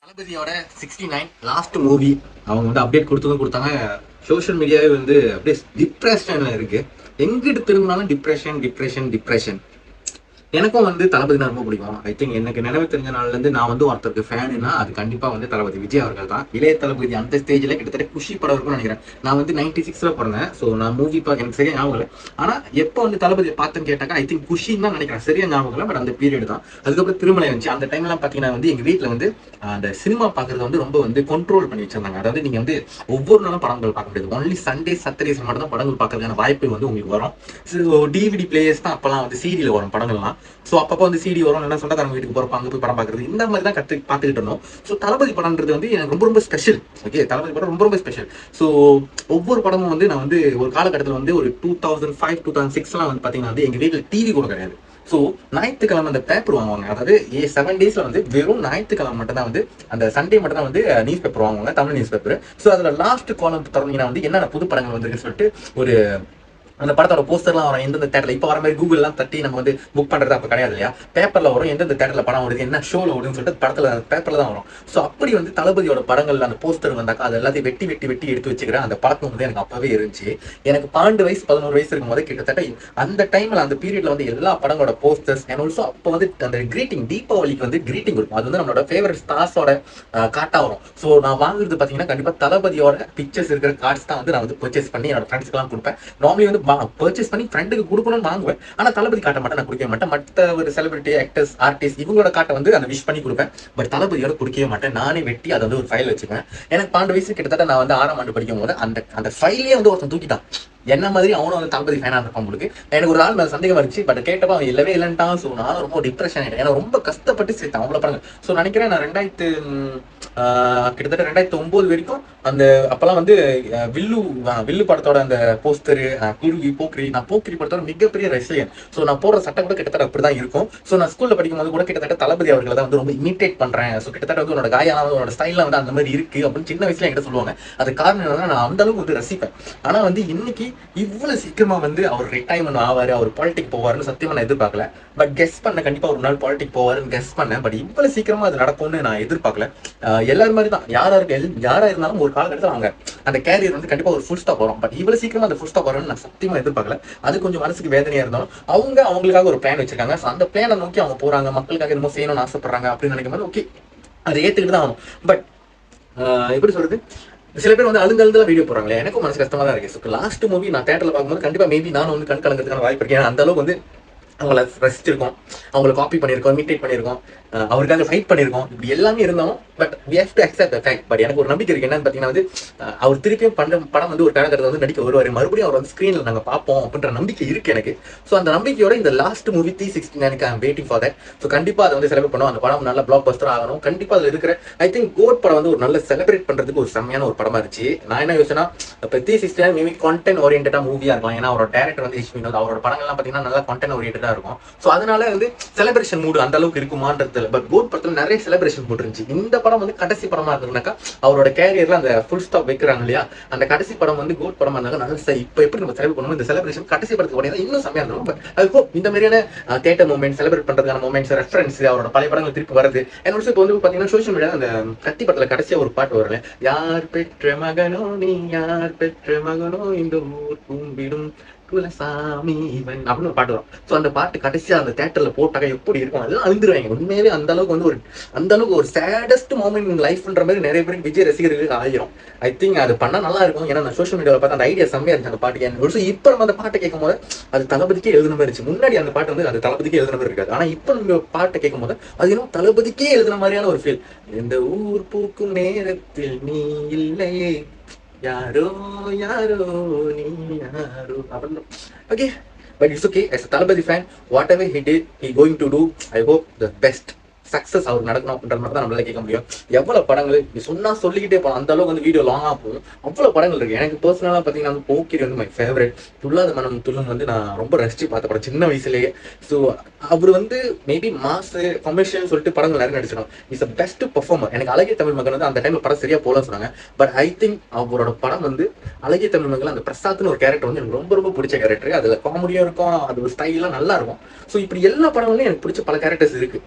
தளபதியோட 69 last movie அவங்க வந்து அப்டேட் கொடுத்தாங்க. சோஷியல் மீடியாவே வந்து அப்படியே டிப்ரெஷன்ல இருக்கு. எங்கிட்டு திரும்பினாலும் டிப்ரெஷன் டிப்ரெஷன் டிப்ரெஷன். எனக்கும் வந்து தளபதி ரொம்ப பிடிக்கும். ஐ திங்க் எனக்கு நினைவு தெரிஞ்ச நாள்ல இருந்து நான் வந்து ஒருத்தருக்கு ஃபேனுன்னா அது கண்டிப்பா வந்து தளபதி விஜய் அவர்கள் தான். இளைய தளபதி அந்த ஸ்டேஜ்ல கிட்டத்தட்ட குஷி படம் இருக்கும்னு நினைக்கிறேன். நான் வந்து 96ல பிறந்தேன். ஸோ நான் மூவி எனக்கு சரியா ஞாபகம் இல்லை. ஆனா எப்போ வந்து தளபதி பார்த்தேன்னு கேட்டாக்கா ஐ திங்க் குஷின்னு தான் நினைக்கிறேன். சரியா ஞாபகம் இல்லை. பட் அந்த பீரியட் தான். அதுக்கப்புறம் திருமலை இருந்துச்சு. அந்த டைம்லாம் பாத்தீங்கன்னா வந்து எங்க வீட்டுல வந்து அந்த சினிமா பாக்குறது வந்து ரொம்ப வந்து கண்ட்ரோல் பண்ணி வச்சிருந்தாங்க. அதாவது நீங்க வந்து ஒவ்வொரு நாளும் படங்கள் பார்க்க முடியாது. ஒன்லி சண்டே சாட்டர்டேஸ் மட்டும் தான் படங்கள் பார்க்கறதுக்கான வாய்ப்பு வந்து உங்களுக்கு வரும். ஸோ டிவிடி பிளேயர்ஸ் தான் அப்பெல்லாம் வந்து சீரியல் வரும் படங்கள்லாம். ஸோ அப்பப்போ வந்து சிடி வரும், இல்லைன்னா சொந்தக்காரங்க வீட்டுக்கு போகிறப்ப அங்கே போய் படம் பார்க்குறது, இந்த மாதிரி தான் பார்த்துக்கிட்டு இருந்தோம். ஸோ தளபதி படம்ன்றது வந்து எனக்கு ரொம்ப ரொம்ப ஸ்பெஷல். ஓகே, தளபதி படம் ரொம்ப ரொம்ப ஸ்பெஷல். ஸோ ஒவ்வொரு படமும் வந்து நான் வந்து ஒரு காலகட்டத்தில் வந்து ஒரு 2005 2006 வந்து பார்த்தீங்கன்னா வந்து எங்கள் வீட்டில் டிவி கூட கிடையாது. ஸோ ஞாயிற்றுக்கிழமை அந்த பேப்பர் வாங்குவாங்க. அதாவது 7 டேஸ்ல வந்து வெறும் ஞாயிற்றுக்கிழமை மட்டும் தான் வந்து அந்த சண்டே மட்டும் தான் வந்து நியூஸ் பேப்பர் வாங்குவாங்க, தமிழ் நியூஸ் பேப்பர். ஸோ அதில் லாஸ்ட் காலம் திறந்தீங்கன்னா வந்து என்னென்ன புது படங்கள் வந்திருக்குன்னு சொல்லிட்டு ஒரு அந்த படத்தோட போஸ்டர்லாம் வரும், எந்தெந்த தேட்டர்ல இப்போ வர மாதிரி கூகுள்லாம் தட்டி நம்ம வந்து புக் பண்றது அப்போ கிடையாது இல்லையா. பேப்பர்ல வரும், எந்தெந்த தேட்டர்ல படம் வருது, என்ன ஷோல வருதுன்னு சொல்லிட்டு படத்துல பேப்பர்ல தான் வரும். ஸோ அப்படி வந்து தளபதியோட படங்கள்ல அந்த போஸ்டர் வந்தாக்கா அது எல்லாத்தையும் வெட்டி வெட்டி வெட்டி எடுத்து வச்சுக்கிறேன். அந்த பழக்கம் வந்து எனக்கு அப்பவே இருந்துச்சு. எனக்கு 12 வயசு 11 வயசு இருக்கும் போது கிட்டத்தட்ட அந்த டைம்ல அந்த பீரியட்ல வந்து எல்லா படங்களோட போஸ்டர்ஸ் அண்ட் ஆல்சோ அப்போ வந்து அந்த கிரீட்டிங், தீபாவளிக்கு வந்து கிரீட்டிங் இருக்கும். அது வந்து நம்மளோட ஃபேவரட் ஸ்டார்ஸோட கார்டா வரும். ஸோ நான் வாங்குறது பார்த்தீங்கன்னா கண்டிப்பா தளபதியோட பிக்சர்ஸ் இருக்கிற கார்ட்ஸ் தான் வந்து நான் வந்து பர்ச்சேஸ் பண்ணி என்னோட ஃப்ரெண்ட்ஸ்க்குலாம் கொடுப்பேன். நார்மலி வந்து பர்ச்சேஸ் பண்ணி ஃப்ரெண்டுக்கு கொடுக்கணும்னு வாங்குவேன். ஆனா தளபதி காட்ட மட்டும் நான் கொடுக்க மாட்டேன். மற்ற ஒரு செலிபிரிட்டி ஆக்டர்ஸ் ஆர்டிஸ்ட் இவங்களோட காட்டை வந்து அந்த விஷ் பண்ணி கொடுப்பேன். பட் தளபதியோட கொடுக்கவே மாட்டேன். நானே வெட்டி அதை வந்து ஒரு ஃபைல் வச்சுப்பேன். எனக்கு 12 வயசு கிட்டத்தட்ட நான் வந்து 6ஆம் ஆண்டு படிக்கும் போது அந்த ஃபைலே வந்து ஒருத்தன் தூக்கிட்டான். என்ன மாதிரி அவனும் வந்து தளபதி ஃபேனா இருப்பான். உங்களுக்கு எனக்கு ஒரு ஆள் மேல சந்தேகம் இருந்துச்சு. பட் கேட்டப்ப அவன் இல்லவே இல்லைன்ட்டான். ஸோ நானும் ரொம்ப டிப்ரெஷன் ஆகிட்டேன். ஏன்னா ரொம்ப கஷ்டப்பட்டு சேர்த்தேன் அவ்வளோ படங்கள். ஸோ நினைக்கிறேன் நான் கிட்டத்தட்ட 2009 வரைக்கும் அந்த அப்பெல்லாம் வந்து வில்லு படத்தோட அந்த போஸ்டரு, குருவி போக்கிரி, நான் போக்கிரி படத்தோட மிகப்பெரிய ரசிகன். ஸோ நான் போடுற சட்டம் கூட கிட்டத்தட்ட அப்படிதான் இருக்கும். ஸோ நான் ஸ்கூல்ல படிக்கும் போது கூட கிட்டத்தட்ட தளபதி அவர்களை தான் வந்து ரொம்ப இமிட்டேட் பண்றேன். ஸோ கிட்டத்தட்ட வந்து உன்னோட காயானா உன்னோட ஸ்டைல்லாம் வந்து அந்த மாதிரி இருக்கு அப்படின்னு சின்ன வயசுல என்கிட்ட சொல்லுவாங்க. அது காரணம் என்னன்னா நான் அந்த அளவுக்கு வந்து ரசிப்பேன். ஆனா வந்து இன்னைக்கு இவ்வளவு சீக்கிரமா வந்து அவர் ரிட்டைர்மெண்ட் ஆவாரு, அவர் பாலிடிக் போவாருன்னு சத்தியமா நான் எதிர்பார்க்கல. பட் கெஸ் பண்ண கண்டிப்பா ஒரு நாள் பாலிடிக் போவாருன்னு கெஸ் பண்ணேன். பட் இவ்வளவு சீக்கிரமா அது நடக்கும்னு நான் எதிர்பார்க்கல. எல்லாரும் மாதிரி தான் யாரா இருந்தாலும் ஒரு காலகட்டத்தில் அவங்க அந்த கேரியர் வந்து கண்டிப்பா ஒரு ஃபுல் ஸ்டாப் வரும். பட் இவ்வளவு சீக்கிரமா அந்த ஃபுல் ஸ்டாப் வரும்னு நான் சத்தியமா எதிர்பார்க்கல. அது கொஞ்சம் மனசுக்கு வேதனையா இருந்தாலும் அவங்களுக்காக ஒரு பிளான் வச்சிருக்காங்க. அந்த பிளானை நோக்கி அவங்க போறாங்க, மக்களுக்காக என்னமோ செய்யணும்னு ஆசைப்படுறாங்க அப்படின்னு நினைக்கும் போது ஓகே, அதை ஏத்துக்கிட்டு தான் ஆகணும். பட் எப்படி சொல்றது, சில பேர் வந்து அழுந்தெல்லாம் வீடியோ போறாங்களே, எனக்கும் மனசு கஷ்டமா தான் இருக்கு. லாஸ்ட் மூவி நான் தேட்டர்ல பார்க்கும்போது கண்டிப்பா மேபி நானும் வந்து கண் கலங்கிறதுக்கான வாய்ப்பு இருக்கு. ஏன்னா அந்த அளவுக்கு வந்து அவங்கள ரசிச்சிருக்கோம், அவங்கள காப்பி பண்ணியிருக்கோம், இமிட்டேட் பண்ணியிருக்கோம், அவருக்காக ஃபைட் பண்ணியிருக்கோம். இப்படி எல்லாமே இருந்தாலும் but we have to accept the fact. But எனக்கு ஒரு நம்பிக்கை இருக்கு. என்னன்னு பார்த்தீங்கன்னா வந்து அவர் திருப்பியும் பண்ற படம் வந்து ஒரு காலகட்டத்தில் வந்து நடிக்க வருவார், மறுபடியும் அவர் வந்து ஸ்க்ரீனில் நாங்கள் பார்ப்போம் அப்படின்ற நம்பிக்கை இருக்கு எனக்கு. ஸோ அந்த நம்பிக்கையோட இந்த last movie 369 I'm waiting for that. So கண்டிப்பாக அதை வந்து செலிப்ரேட் பண்ணுவோம். அந்த படம் நல்ல பிளாக் பஸ்டர் ஆகணும். கண்டிப்பாக அதில் இருக்கிற ஐ திங்க் கோட் படம் வந்து ஒரு நல்ல செலிப்ரேட் பண்றதுக்கு ஒரு செம்மையான ஒரு படமா இருந்துச்சு. நான் என்ன யோசனா, இப்போ 369 மேபி கான்டென்ட் ஓரியன்டா மூவியா இருக்கலாம். ஏன்னா அவரோட டேரக்டர் வந்து ஹெச் வினோத், அவரோட படங்கள்லாம் பார்த்தீங்கன்னா நல்லா கான்டென்ட் ஓரியன்டா இருக்கும். ஸோ அதனால வந்து செலிப்ரேஷன் மூடு அந்த அளவுக்கு இருக்குமான்றது. பட் கோட் படத்தில் நிறைய செலிப்ரேஷன் மூட் இருந்துச்சு. இந்த படம் வந்து கடைசி படமா இருந்ததுனாக்கா அவரோட கேரியர்ல அந்த ஃபுல் ஸ்டாப் வைக்கிறாங்க இல்லையா, அந்த கடைசி படம் வந்து கோட் படமா இருந்தாங்க. நல்ல இப்போ எப்படி நம்ம செலிப்ரேட் பண்ணுவோம், இந்த செலிப்ரேஷன் கடைசி படத்துக்கு உடனே இன்னும் செம்மையா இருக்கும். பட் அது ஹோப் இந்த மாதிரியான தியேட்டர் மூமெண்ட் செலிப்ரேட் பண்றதுக்கான மூமெண்ட்ஸ், ரெஃபரன்ஸ், அவரோட பழைய படங்கள் திருப்பி வருது. என்னோட இப்போ வந்து பாத்தீங்கன்னா சோஷியல் மீடியா அந்த கத்தி படத்துல கடைசியா ஒரு பாட்டு வரல, யார் பெற்ற மகனோ நீ யார் பெற்ற மகனோ இந்த ஊர் பூம்பிடும் குலசாமி இவன் அப்படின்னு ஒரு பாட்டு வரும். ஸோ அந்த பாட்டு கடைசியா அந்த தேட்டர்ல போட்டாக்க எப்படி இருக்கும், அதெல்லாம் அழுந்துருவாங்க உண்மையிலே. அந்த அளவுக்கு ஒரு சேடஸ்ட் மூமெண்ட் இன் லைஃப்ன்ற மாதிரி நிறைய பேருக்கு விஜய் ரசிகர்களுக்கு ஆகிரும். ஐ திங்க் அது பண்ணா நல்லா இருக்கும். ஏன்னா நான் சோஷியல் மீடியாவில் பார்த்து அந்த ஐடியா செம்மையா இருந்துச்சு அந்த பாட்டுக்கு. என்ன இப்போ நம்ம அந்த பாட்டை கேட்கும் போது அது தளபதிக்கே எழுதுன மாதிரி இருந்துச்சு. முன்னாடி அந்த பாட்டு வந்து அது தளபதிக்கே எழுதுன மாதிரி இருக்காது. ஆனா இப்போ நம்ம பாட்டை கேட்கும் போது அது இன்னும் தளபதிக்கே எழுதுன மாதிரியான ஒரு ஃபீல். இந்த ஊர் பூக்கும் நேரத்தில் நீ இல்லையே, யாரோ யாரோ நீ யாரோ அப்படின்னு. Okay, but it's okay. As a Thalapathy fan, whatever he did, he going to do. I hope the best success அவர் நடக்கணும் அப்படின்ற மாதிரி தான் நம்மளால கேட்க முடியும். எவ்வளவு படங்கள் சொன்னா சொல்லிக்கிட்டே போகலாம். அந்த அளவுக்கு வந்து வீடியோ லாங்கா போகும். அவ்வளவு படங்கள் இருக்கு. எனக்கு பர்சனலா பாத்தீங்கன்னா வந்து போக்கிரி வந்து மை ஃபேவரட். துள்ளாத மனம் துள்ளும் வந்து நான் ரொம்ப ரசிச்சு பார்த்த படம் சின்ன வயசுலேயே. ஸோ அவர் வந்து மேபி மாசு கமர்ஷியல் சொல்லிட்டு படங்கள் நிறைய நடிச்சிடும். Is a best performer. எனக்கு அழகிய தமிழ் மகன் வந்து அந்த டைம்ல படம் சரியா போலன்னு சொன்னாங்க. பட் ஐ திங்க் அவரோட படம் வந்து அழகிய தமிழ் மகன் அந்த பிரசாத்னு ஒரு கேரக்டர் வந்து எனக்கு ரொம்ப ரொம்ப பிடிச்ச கேரக்டர். அதுல காமெடியா இருக்கும், அது ஒரு ஸ்டைலாம் நல்லா இருக்கும். ஸோ இப்படி எல்லா படங்களையும் எனக்கு பிடிச்ச பல கேரக்டர்ஸ் இருக்கு.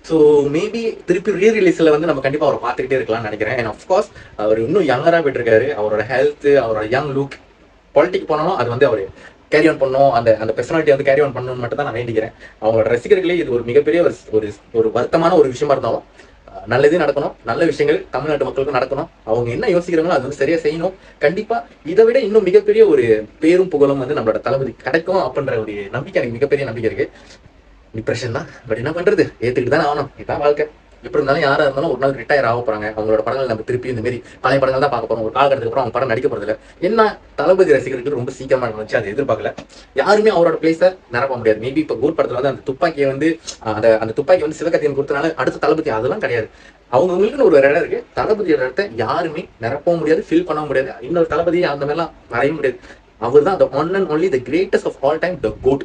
ஸோ மேபி திருப்பி ரீ ரிலீஸ்ல வந்து நம்ம கண்டிப்பா அவரை பார்த்துக்கிட்டே இருக்கலாம்னு நினைக்கிறேன். அண்ட் ஆஃப்கோர்ஸ் அவர் இன்னும் யங்கரா போயிட்டு இருக்காரு. அவரோட ஹெல்த், அவரோட யங் லுக், பாலிட்டிக் போனாலும் அது வந்து அவர் கேரி ஆன் பண்ணும், அந்த அந்த பெர்சனாலிட்டி வந்து கேரி ஆன் பண்ணணும்னு மட்டும் தான் நான் வேண்டிக்கிறேன். அவங்களோட ரசிகர்களே இது ஒரு மிகப்பெரிய ஒரு ஒரு வருத்தமான ஒரு விஷயமா இருந்தாலும் நல்லதே நடக்கணும், நல்ல விஷயங்கள் தமிழ்நாட்டு மக்களுக்கும் நடக்கணும். அவங்க என்ன யோசிக்கிறாங்களோ அது வந்து சரியா செய்யணும். கண்டிப்பா இதை விட இன்னும் மிகப்பெரிய ஒரு பேரும் புகழும் வந்து நம்மளோட தளபதி கிடைக்கும் அப்படின்ற ஒரு நம்பிக்கை, எனக்கு மிகப்பெரிய நம்பிக்கை இருக்கு. டிப்ரெஷன் தான், பட் என்ன பண்றது, ஏத்துக்கிட்டு தானே ஆகணும். இதான் வாழ்க்கை. எப்படி இருந்தாலும் யாரா இருந்தாலும் ஒரு நாள் ரிட்டையர் ஆக போறாங்க. அவங்களோட படங்கள் நம்ம திருப்பி இந்த மாதிரி பழைய படங்கள் தான் பார்க்க போறோம். ஒரு காலகட்டத்துக்கு அப்புறம் அவங்க படம் நடிக்க போறது இல்லை. என்ன தளபதி ரசிகர்களுக்கு ரொம்ப சீக்கிரமா இருந்துச்சு, அதை எதிர்பார்க்கல. யாருமே அவரோட பிளேஸை நிரப்ப முடியாது. மேபி இப்போ கோட் படத்துல வந்து அந்த துப்பாக்கியை வந்து அந்த துப்பாக்கி வந்து சிவகத்தியன் கொடுத்தனால அடுத்த தளபதி அதெல்லாம் கிடையாது. அவங்களுக்குன்னு ஒரு இடம் இருக்கு. தளபதியோட இடத்த யாருமே நிரப்பவும் முடியாது, ஃபில் பண்ணவும் முடியாது. இன்னொரு தளபதியை அந்த மாதிரிலாம் வரைய முடியாது. அவர் தான் the one and only the greatest of all time, the GOAT.